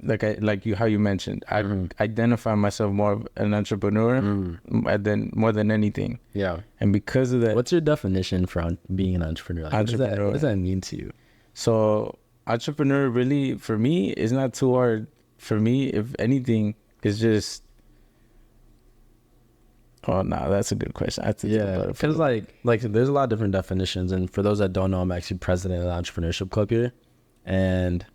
how you mentioned, I identify myself more of an entrepreneur more than anything. Yeah. And because of that, What's your definition for being an entrepreneur? Like, entrepreneur. What does that mean to you? So entrepreneur really, for me, is not too hard. For me, if anything, is just, oh no, that's a good question. I have to think about it. Because like there's a lot of different definitions, and for those that don't know, I'm actually president of the entrepreneurship club here, and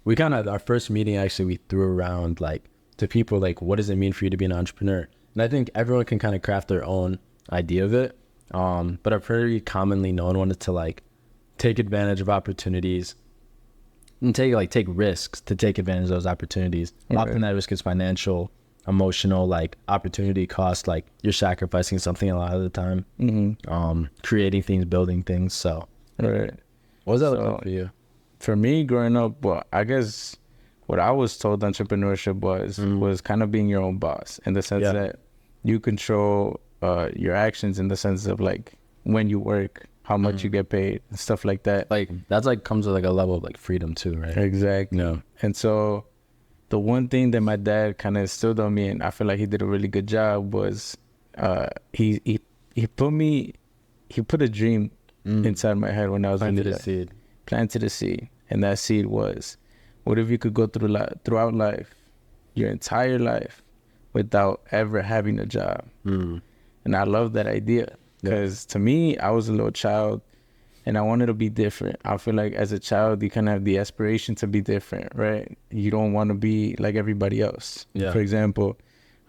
we kind of, our first meeting actually, we threw around like to people like, what does it mean for you to be an entrepreneur? And I think everyone can kind of craft their own idea of it, but a pretty commonly known one is to like take advantage of opportunities and take risks to take advantage of those opportunities. Okay. Often that risk is financial, emotional, like opportunity cost, like you're sacrificing something a lot of the time, creating things, building things. So Right. what was that like for you? For me, growing up, well, I guess what I was told entrepreneurship was kind of being your own boss, in the sense that you control your actions, in the sense of like when you work, how much you get paid, and stuff like that. Like that's like comes with like a level of like freedom too, right? Exactly. No. And so the one thing that my dad kind of instilled on me, and I feel like he did a really good job, was he put a dream inside my head when I was Planted really a seed. Planted a seed, and that seed was, what if you could go throughout life, your entire life, without ever having a job? And I love that idea, because to me, I was a little child, and I wanted to be different. I feel like as a child, you kind of have the aspiration to be different, right? You don't want to be like everybody else. Yeah. For example,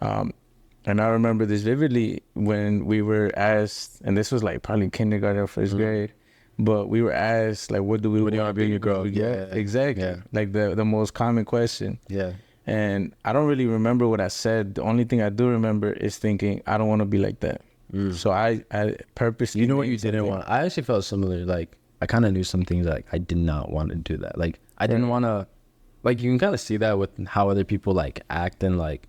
and I remember this vividly when we were asked, and this was like probably kindergarten or first grade, but we were asked, like, what do you want to be when you grow up? Yeah, exactly. Yeah. Like the most common question. Yeah. And I don't really remember what I said. The only thing I do remember is thinking, I don't want to be like that. So I purposely... You know what you didn't want? I actually felt similar. Like, I kind of knew some things like I did not want to do that. Like, I didn't want to... Like, you can kind of see that with how other people, like, act. And, like,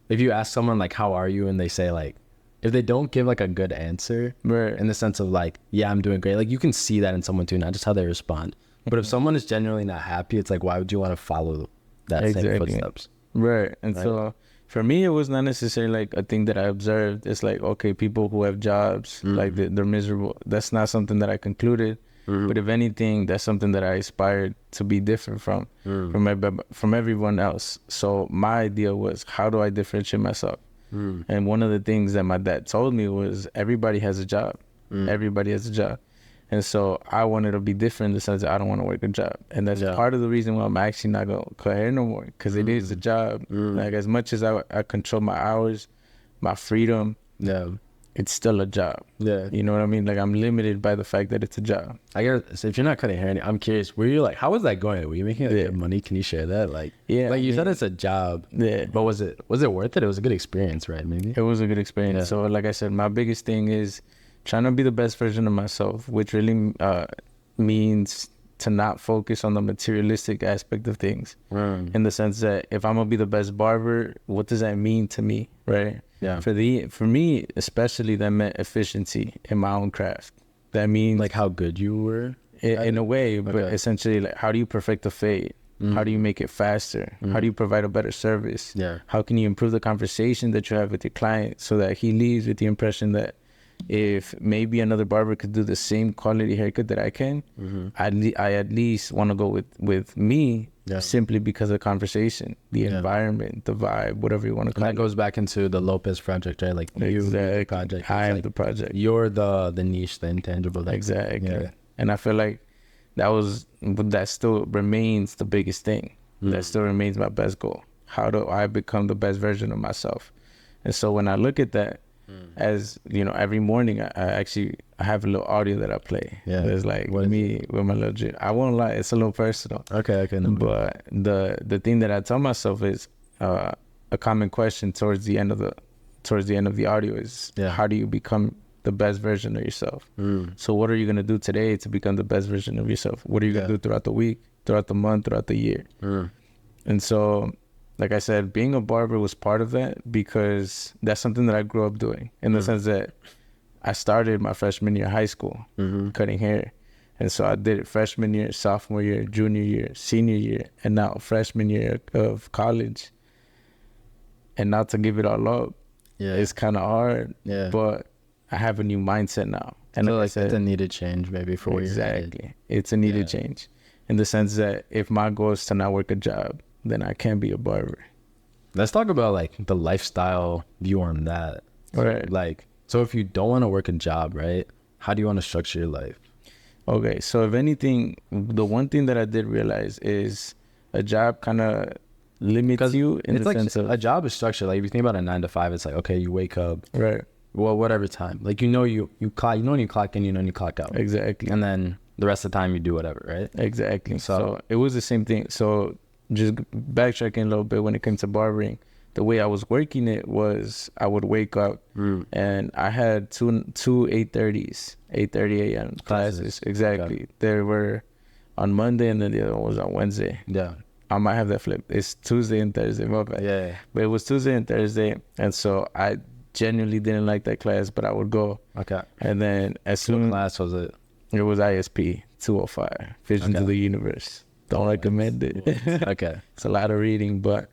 if you ask someone, like, how are you? And they say, like, if they don't give, like, a good answer, in the sense of, like, yeah, I'm doing great. Like, you can see that in someone, too, not just how they respond. But if someone is genuinely not happy, it's like, why would you want to follow that same footsteps? Right. And so for me, it was not necessarily like a thing that I observed. It's like, okay, people who have jobs, like they're miserable. That's not something that I concluded. But if anything, that's something that I aspired to be different from everyone else. So my idea was, how do I differentiate myself? And one of the things that my dad told me was, everybody has a job. Everybody has a job. And so I wanted to be different in the sense that I don't want to work a job. And that's part of the reason why I'm actually not going to cut hair no more, because it is a job. Like, as much as I control my hours, my freedom, it's still a job. Yeah. You know what I mean? Like, I'm limited by the fact that it's a job. I guess, so if you're not cutting hair, I'm curious, were you like, how was that going? Were you making like good money? Can you share that? Like, like you said, it's a job. Yeah. But was it worth it? It was a good experience, right? Maybe it was a good experience. Yeah. So like I said, my biggest thing is trying to be the best version of myself, which really means to not focus on the materialistic aspect of things. In the sense that if I'm gonna be the best barber, what does that mean to me, right? Yeah. For me especially, that meant efficiency in my own craft. That means like how good you were in a way, but essentially, like, how do you perfect the fade? How do you make it faster? How do you provide a better service? Yeah. How can you improve the conversation that you have with your client so that he leaves with the impression that if maybe another barber could do the same quality haircut that I can, I at least want to go with me, simply because of conversation, the environment, the vibe, whatever you want to call it. And that goes back into the Lopez project, right? Like, you, the project. I am the project. You're the niche, the intangible. Exactly. Yeah. And I feel like that still remains the biggest thing. That still remains my best goal. How do I become the best version of myself? And so when I look at that, as you know, every morning I have a little audio that I play. Yeah, it's like me with my little gym. I won't lie, it's a little personal. Okay. No, but the thing that I tell myself is a common question towards the end of the audio is, how do you become the best version of yourself? So what are you gonna do today to become the best version of yourself? What are you gonna do throughout the week, throughout the month, throughout the year? And so, like I said, being a barber was part of that, because that's something that I grew up doing, in the sense that I started my freshman year of high school cutting hair. And so I did it freshman year, sophomore year, junior year, senior year, and now freshman year of college. And not to give it all up, it's kind of hard. Yeah. But I have a new mindset now. And And like I said, it's a needed change maybe for where you're headed. exactly, it's a needed change, in the sense that if my goal is to not work a job, then I can't be a barber. Let's talk about like the lifestyle view on that. Right. Like, so if you don't want to work a job, right? How do you want to structure your life? Okay, so if anything, the one thing that I did realize is a job kind of limits you in It's the like sense of a job is structured. Like if you think about a 9 to 5, it's like, okay, you wake up, right. well, whatever time. Like you clock, when you clock in, when you clock out. Exactly. And then the rest of the time you do whatever, right? Exactly. So it was the same thing. So just backtracking a little bit when it came to barbering, the way I was working it was I would wake up and I had two 8:30s, 8:30 a.m. classes. Exactly. Okay. There were on Monday and then the other one was on Wednesday. Yeah. I might have that flip. It's Tuesday and Thursday. My bad. Yeah. But it was Tuesday and Thursday. And so I genuinely didn't like that class, but I would go. Okay. And then as What soon class was it? it was ISP 205, Vision to Okay. the Universe. Don't recommend it. Okay. It's a lot of reading, but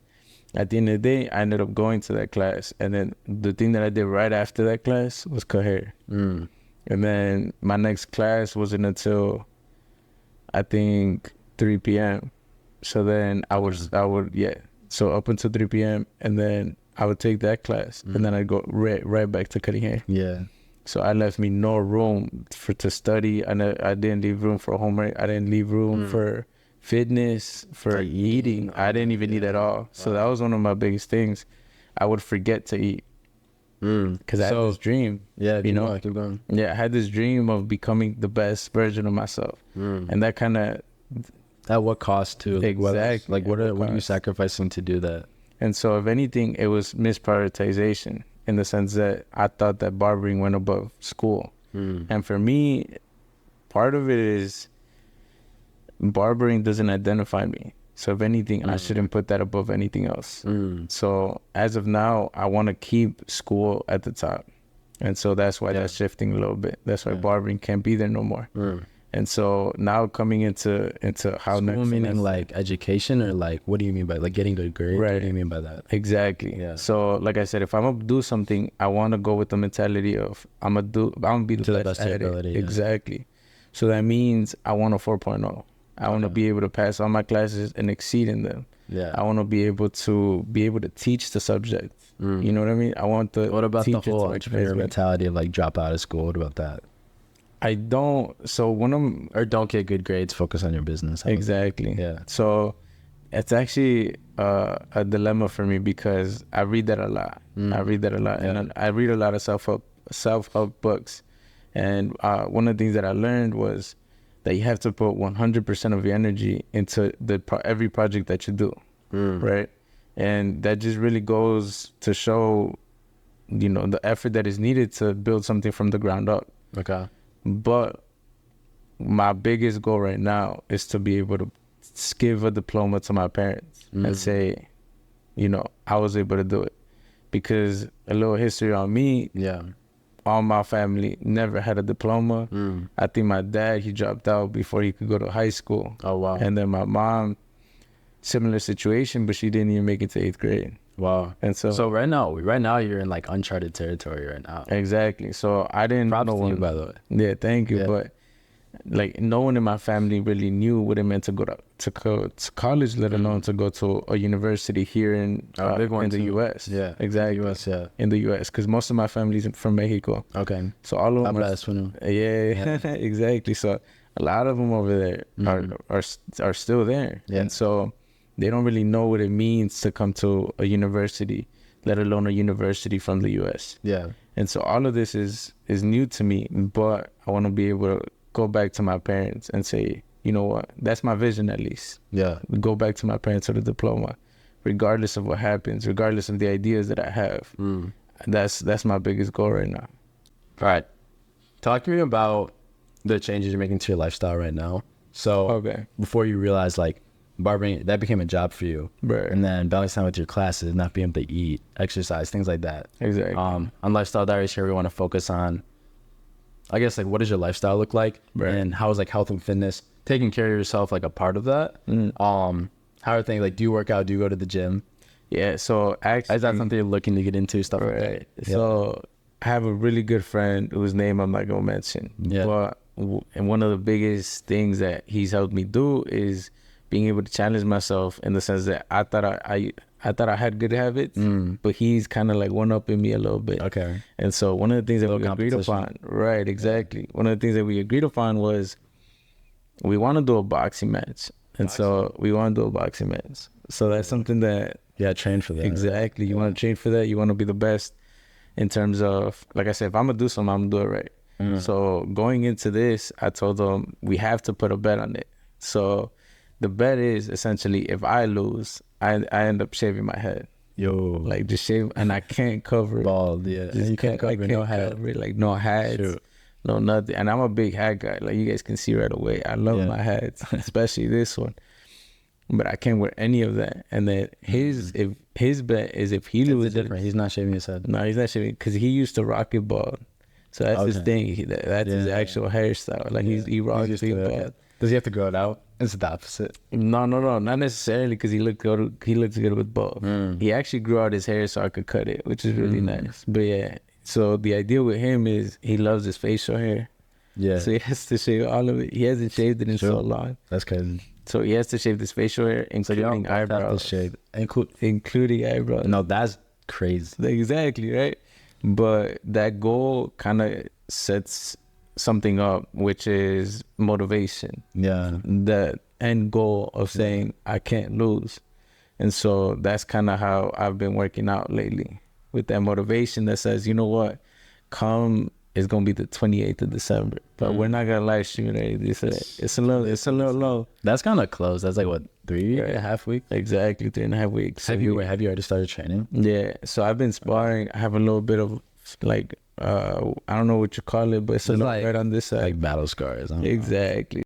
at the end of the day, I ended up going to that class. And then the thing that I did right after that class was cut hair. And then my next class wasn't until I think 3 p.m. So then I would, So up until 3 p.m. and then I would take that class and then I'd go right back to cutting hair. Yeah. So I left me no room to study. I didn't leave room for homework. I didn't leave room for fitness, for eating. I didn't even eat at all. So that was one of my biggest things. I would forget to eat because I had this dream. Yeah. You know? Keep going. Yeah, I had this dream of becoming the best version of myself. And that kind of, At what cost too? Like, Exactly, Like what at are what you cost. sacrificing to do that? and so if anything, it was misprioritization in the sense that I thought that barbering went above school. And for me, part of it is barbering doesn't identify me. So if anything, I shouldn't put that above anything else. So as of now, I want to keep school at the top. And so that's why that's shifting a little bit. That's why barbering can't be there no more. And so now coming into how School next meaning semester- like education, or like what do you mean by like getting good grades? Right. What do you mean by that? Exactly. Yeah. So like I said, if I'm gonna do something, I want to go with the mentality of I'm gonna be the To the best best of at your it. ability, yeah. Exactly. So that means I want a 4.0. I want to be able to pass all my classes and exceed in them. Yeah. I want to be able to teach the subject. You know what I mean? I want the What about the teacher to whole recognize entrepreneur me. mentality of like drop out of school? What about that? I don't. So when I'm Or don't get good grades, focus on your business. How about exactly. Yeah. So it's actually a dilemma for me because I read that a lot. I read that a lot, and I read a lot of self-help books. And one of the things that I learned was that you have to put 100% of your energy into every project that you do, right? And that just really goes to show, the effort that is needed to build something from the ground up. Okay. But my biggest goal right now is to be able to give a diploma to my parents and say, I was able to do it. Because a little history on me, Yeah. all my family never had a diploma. I think my dad, he dropped out before he could go to high school. Oh wow. And then my mom, similar situation, but she didn't even make it to 8th grade. Wow. And so right now you're in like uncharted territory right now. exactly. So I didn't Props know to you, when, by the way. yeah, thank you. Yeah. But like no one in my family really knew what it meant to go to college, let alone to go to a university here in big one in the too. U.S. Yeah. exactly. US, yeah. In the U.S. because most of my family's from Mexico, Okay. so all of them are, Abraço, yeah, exactly. So a lot of them over there are still there, Yeah. and so they don't really know what it means to come to a university, let alone a university from the U.S. Yeah. And so all of this is new to me, but I want to be able to go back to my parents and say, you know what, that's my vision at least. Yeah. Go back to my parents with a diploma, regardless of what happens, regardless of the ideas that I have. That's my biggest goal right now. All right. Talk to me about the changes you're making to your lifestyle right now. So Okay. before you realize like barbering, that became a job for you. Right. And then balancing time with your classes, not being able to eat, exercise, things like that. Exactly. On Lifestyle Diaries here, we want to focus on I guess like what does your lifestyle look like, Right. and how is like health and fitness, taking care of yourself like a part of that? How are things like, do you work out? Do you go to the gym? Yeah. So actually, Is that something you're looking to get into? Stuff like that. right. So I have a really good friend whose name I'm not gonna mention. Yeah. But and one of the biggest things that he's helped me do is being able to challenge myself in the sense that I thought I thought I had good habits, but he's kind of like one upping me a little bit. Okay. And so one of the things that Little we agreed competition. upon, right? Exactly. One of the things that we agreed upon was we want to do a boxing match, and so we want to do a boxing match. So that's something that Yeah, train for that. exactly you want to train for that. You want to be the best in terms of, like I said, if I'm gonna do something, I'm gonna do it right. So going into this, I told them we have to put a bet on it. So the bet is essentially if I lose, I end up shaving my head, Yo, like just shave, and I can't cover it. bald. Yeah, Just you can't I cover no hat. cover it, like no hats, Shoot. no nothing. And I'm a big hat guy, like you guys can see right away. I love Yeah. my hats, especially this one. But I can't wear any of that. And then his bet is if he It's loses, different. He's not shaving his head. no, he's not shaving because he used to rock it bald. So that's his Okay. thing. That's his Yeah. actual hairstyle. Like he rocks He's it used to bald. it. Does he have to grow it out? It's the opposite. No, not necessarily because he looked good. He looks good with both. He actually grew out his hair so I could cut it, which is really nice. But yeah, so the idea with him is he loves his facial hair, Yeah, so he has to shave all of it. He hasn't shaved it in so Sure. long, that's crazy. so he has to shave his facial hair, So you including don't have to eyebrows. shave. Including eyebrows. No, that's crazy. Exactly, right? But that goal kind of sets something up, which is motivation. Yeah. The end goal of saying, I can't lose. And so that's kind of how I've been working out lately, with that motivation that says, you know what, come is going to be the 28th of December, but we're not going to live stream it. It's a little low. That's kind of close. That's like what, 3.5 weeks? Exactly, 3.5 weeks. Have you already started training? Yeah, so I've been sparring. I have a little bit of like I don't know what you call it, but it's a It's little like- right on this side. Like battle scars. I don't know. Exactly.